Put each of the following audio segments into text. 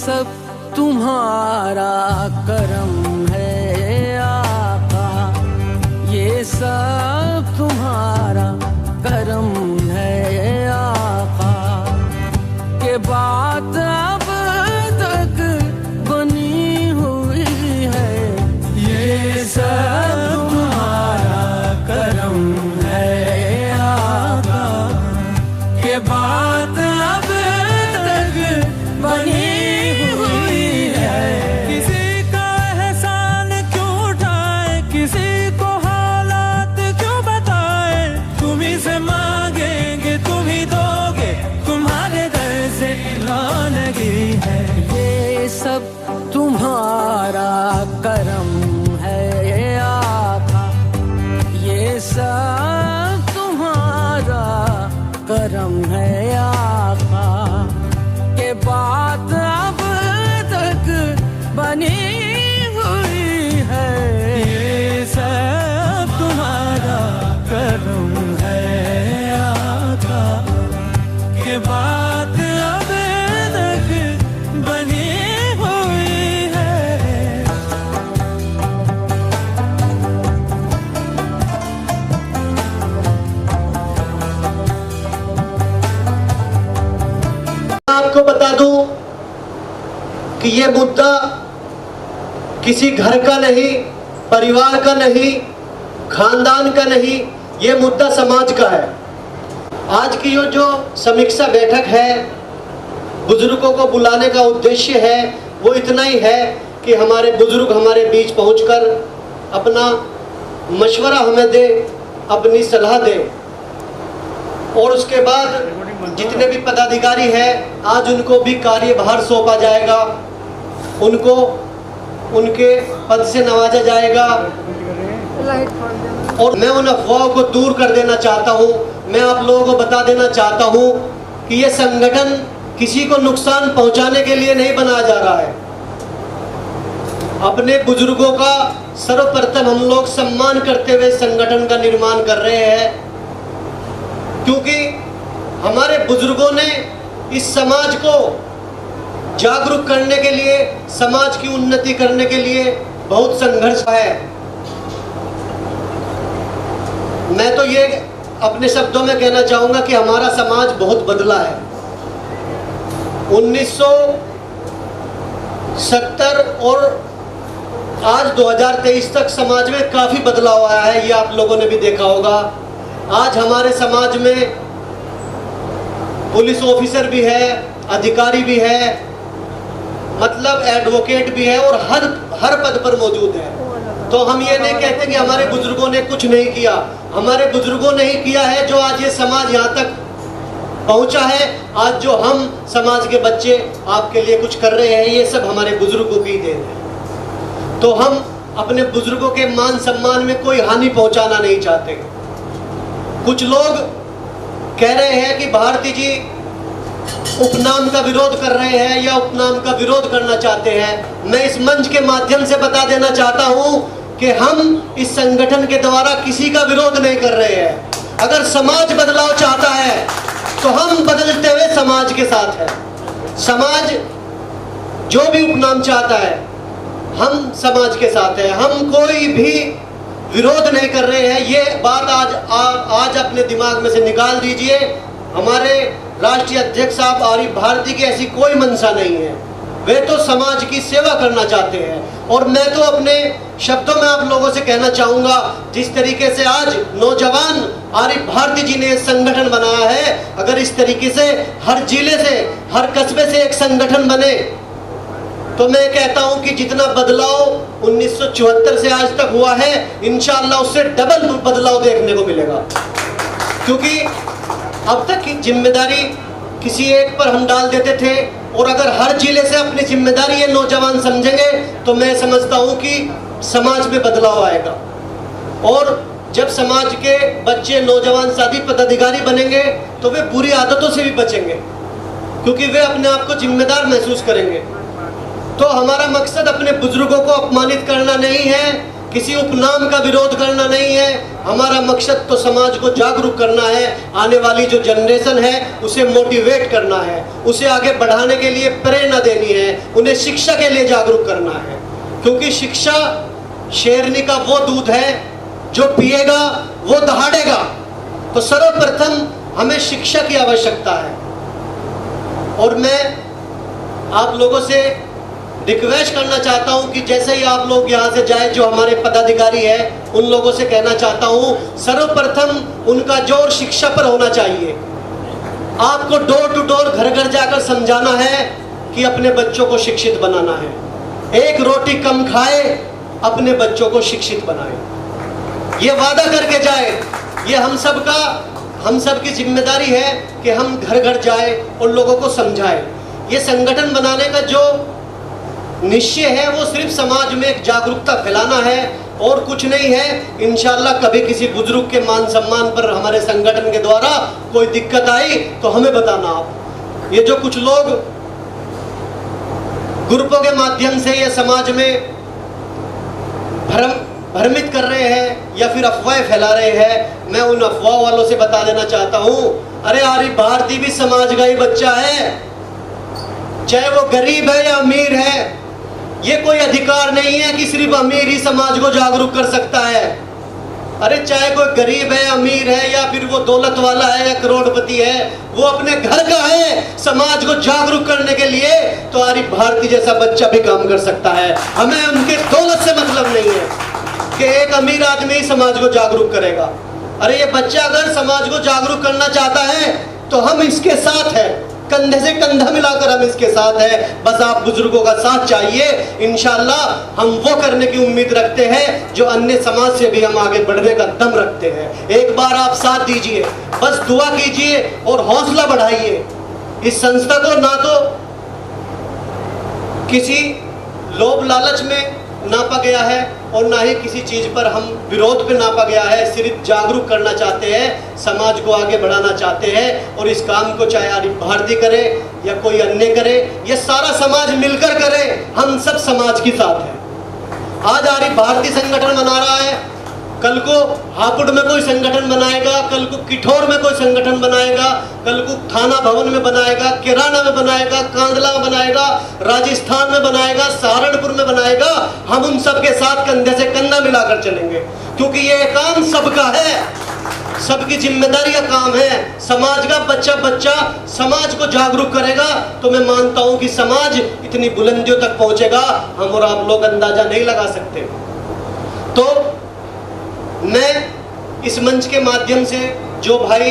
सब तुम्हारा करम है आका, ये सब तुम्हारा करम है आका, के बात अब तक बनी हुई है, ये सब तुम्हारा करम है आका, के बात अब तक बनी हुई है। किसी का एहसान क्यों उठाए, किसी को हालात क्यों बताए, तुम ही से मांगेंगे तुम ही दोगे, तुम्हारे दर से लगी है, ये सब तुम्हारा करम है आका, ये सब तुम्हारा करम है आका, के बात अब तक बनी हुई है, ये सब तुम्हारा करम है आका, के बात अब तक बनी हुई है। आपको बता दूं कि ये मुद्दा किसी घर का नहीं, परिवार का नहीं, खानदान का नहीं, ये मुद्दा समाज का है। आज की ये जो समीक्षा बैठक है, बुजुर्गों को बुलाने का उद्देश्य है वो इतना ही है कि हमारे बुजुर्ग हमारे बीच पहुंचकर अपना मशवरा हमें दे, अपनी सलाह दे, और उसके बाद जितने भी पदाधिकारी हैं आज उनको भी कार्यभार सौंपा जाएगा, उनको उनके पद से नवाजा जाएगा। और मैं उन अफवाहों को दूर कर देना चाहता हूं, मैं आप लोगों को बता देना चाहता हूं कि ये संगठन किसी को नुकसान पहुंचाने के लिए नहीं बनाया जा रहा है। अपने बुजुर्गों का सर्वप्रथम हम लोग सम्मान करते हुए संगठन का निर्माण कर रहे हैं, क्योंकि हमारे बुजुर्गों ने इस समाज को जागरूक करने के लिए, समाज की उन्नति करने के लिए बहुत संघर्ष है। मैं तो ये अपने शब्दों में कहना चाहूंगा कि हमारा समाज बहुत बदला है। 1970 और आज 2023 तक समाज में काफी बदलाव आया है, ये आप लोगों ने भी देखा होगा। आज हमारे समाज में पुलिस ऑफिसर भी है, अधिकारी भी है, मतलब एडवोकेट भी है, और हर पद पर मौजूद है। तो हम ये नहीं कहते कि हमारे बुजुर्गों ने कुछ नहीं किया, हमारे बुजुर्गों ने ही किया है जो आज ये समाज यहाँ तक पहुंचा है। आज जो हम समाज के बच्चे आपके लिए कुछ कर रहे हैं, ये सब हमारे बुजुर्गों की देन है। तो हम अपने बुजुर्गों के मान सम्मान में कोई हानि पहुंचाना नहीं चाहते। कुछ लोग कह रहे हैं कि भारती जी उपनाम का विरोध कर रहे हैं या उपनाम का विरोध करना चाहते हैं। मैं इस मंच के माध्यम से बता देना चाहता हूं कि हम इस संगठन के द्वारा किसी का विरोध नहीं कर रहे हैं। अगर समाज बदलाव चाहता है तो हम बदलते हुए समाज के साथ हैं। समाज जो भी उपनाम चाहता है, हम समाज के साथ हैं। हम कोई भी विरोध नहीं कर रहे हैं। ये बात आज अपने दिमाग में से निकाल दीजिए। हमारे राष्ट्रीय अध्यक्ष साहब आरिफ भारती की ऐसी कोई मंशा नहीं है। वे तो समाज की सेवा करना चाहते हैं। और मैं तो अपने शब्दों में आप लोगों से कहना चाहूंगा, जिस तरीके से आज नौजवान आरिफ भारती जी ने संगठन बनाया है, अगर इस तरीके से हर जिले से, हर कस्बे से एक संगठन बने, तो मैं कहता हूं कि जितना बदलाव 1974 से आज तक हुआ है, इंशाअल्लाह उससे डबल बदलाव देखने को मिलेगा। क्योंकि अब तक की जिम्मेदारी किसी एक पर हम डाल देते थे, और अगर हर जिले से अपनी जिम्मेदारी ये नौजवान समझेंगे तो मैं समझता हूं कि समाज में बदलाव आएगा। और जब समाज के बच्चे, नौजवान साथी पदाधिकारी बनेंगे तो वे बुरी आदतों से भी बचेंगे, क्योंकि वे अपने आप को जिम्मेदार महसूस करेंगे। तो हमारा मकसद अपने बुजुर्गों को अपमानित करना नहीं है, किसी उपनाम का विरोध करना नहीं है। हमारा मकसद तो समाज को जागरूक करना है, आने वाली जो जनरेशन है उसे मोटिवेट करना है, उसे आगे बढ़ाने के लिए प्रेरणा देनी है, उन्हें शिक्षा के लिए जागरूक करना है। क्योंकि शिक्षा शेरनी का वो दूध है जो पिएगा वो दहाड़ेगा। तो सर्वप्रथम हमें शिक्षा की आवश्यकता है। और मैं आप लोगों से रिक्वेस्ट करना चाहता हूं कि जैसे ही आप लोग यहां से जाए, जो हमारे पदाधिकारी हैं उन लोगों से कहना चाहता हूं, सर्वप्रथम उनका जोर शिक्षा पर होना चाहिए। आपको डोर टू डोर, घर घर जाकर समझाना है कि अपने बच्चों को शिक्षित बनाना है। एक रोटी कम खाए, अपने बच्चों को शिक्षित बनाए, ये वादा करके जाए। ये हम सबकी जिम्मेदारी है कि हम घर घर जाए और लोगों को समझाएं। ये संगठन बनाने का जो निश्चय है वो सिर्फ समाज में एक जागरूकता फैलाना है और कुछ नहीं है। इंशाल्लाह कभी किसी बुजुर्ग के मान सम्मान पर हमारे संगठन के द्वारा कोई दिक्कत आई तो हमें बताना आप। ये जो कुछ लोग ग्रुपों के माध्यम से या समाज में भ्रमित कर रहे हैं या फिर अफवाहें फैला रहे हैं, मैं उन अफवाह वालों से बता देना चाहता हूं, अरे आरिफ भारती भी समाज का ही बच्चा है, चाहे वो गरीब है या अमीर है। ये कोई अधिकार नहीं है कि सिर्फ अमीर ही समाज को जागरूक कर सकता है। अरे चाहे कोई गरीब है, अमीर है या फिर वो दौलत वाला है या करोड़पति है, वो अपने घर का है। समाज को जागरूक करने के लिए तो आरिफ भारती जैसा बच्चा भी काम कर सकता है। हमें उनके दौलत से मतलब नहीं है कि एक अमीर आदमी ही समाज को जागरूक करेगा। अरे ये बच्चा अगर समाज को जागरूक करना चाहता है तो हम इसके साथ हैं, कंधे से कंधा मिलाकर हम इसके साथ हैं। बस आप बुजुर्गों का साथ चाहिए। इंशाल्लाह हम वो करने की उम्मीद रखते हैं जो अन्य समाज से भी हम आगे बढ़ने का दम रखते हैं। एक बार आप साथ दीजिए, बस दुआ कीजिए और हौसला बढ़ाइए। इस संस्था को ना तो किसी लोभ लालच में नापा गया है और ना ही किसी चीज पर हम विरोध पे नापा गया है। सिर्फ जागरूक करना चाहते हैं, समाज को आगे बढ़ाना चाहते हैं। और इस काम को चाहे आरिफ भारती करे या कोई अन्य करे, ये सारा समाज मिलकर करे। हम सब समाज के साथ हैं। आज आरिफ भारती संगठन बना रहा है, कल को हापुड़ में कोई संगठन बनाएगा, कल को किठौर में कोई संगठन बनाएगा, कल को थाना भवन में बनाएगा, किराना में बनाएगा, कांदला में बनाएगा, राजस्थान में बनाएगा, सहारनपुर में बनाएगा। हम उन सब के साथ कंधे से कंधा मिलाकर चलेंगे, क्योंकि ये काम सबका है, सबकी जिम्मेदारी का काम है। समाज का बच्चा समाज को जागरूक करेगा तो मैं मानता हूं कि समाज इतनी बुलंदियों तक पहुंचेगा हम और आप लोग अंदाजा नहीं लगा सकते। तो मैं इस मंच के माध्यम से जो भाई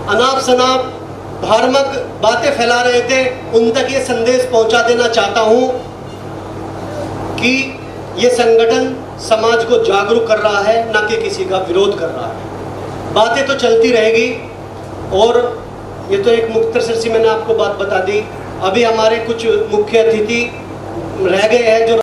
अनाप शनाप भ्रामक बातें फैला रहे थे उन तक ये संदेश पहुंचा देना चाहता हूं कि ये संगठन समाज को जागरूक कर रहा है, ना कि किसी का विरोध कर रहा है। बातें तो चलती रहेगी। और ये तो एक मुख्तसर सी मैंने आपको बात बता दी। अभी हमारे कुछ मुख्य अतिथि रह गए हैं जो